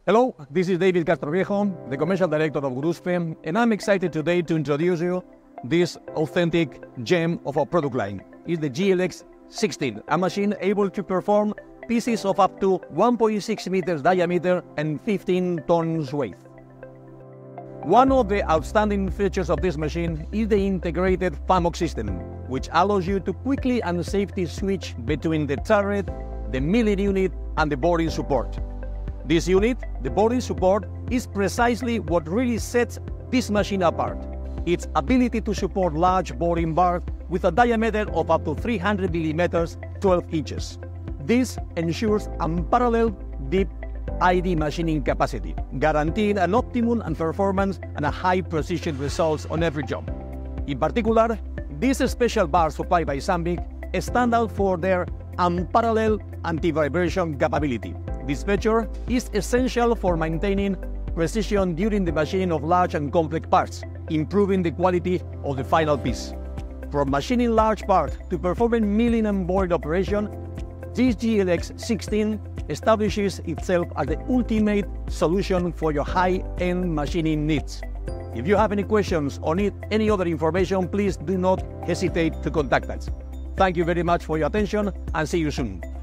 Hello, this is David Castroviejo, the Commercial Director of GURUTZPE, and I'm excited today to introduce you this authentic gem of our product line. It's the GLX16, a machine able to perform pieces of up to 1.6 meters diameter and 15 tons weight. One of the outstanding features of this machine is the integrated FAMOC system, which allows you to quickly and safely switch between the turret, the milling unit, and the boring support. This unit, the boring support, is precisely what really sets this machine apart. Its ability to support large boring bars with a diameter of up to 300 millimeters, 12 inches. This ensures unparalleled deep ID machining capacity, guaranteeing an optimum and performance and a high precision results on every job. In particular, these special bars supplied by Sandvik stand out for their unparalleled anti-vibration capability. This feature is essential for maintaining precision during the machining of large and complex parts, improving the quality of the final piece. From machining large parts to performing milling and boring operation, this GLX16 establishes itself as the ultimate solution for your high-end machining needs. If you have any questions or need any other information, please do not hesitate to contact us. Thank you very much for your attention and see you soon.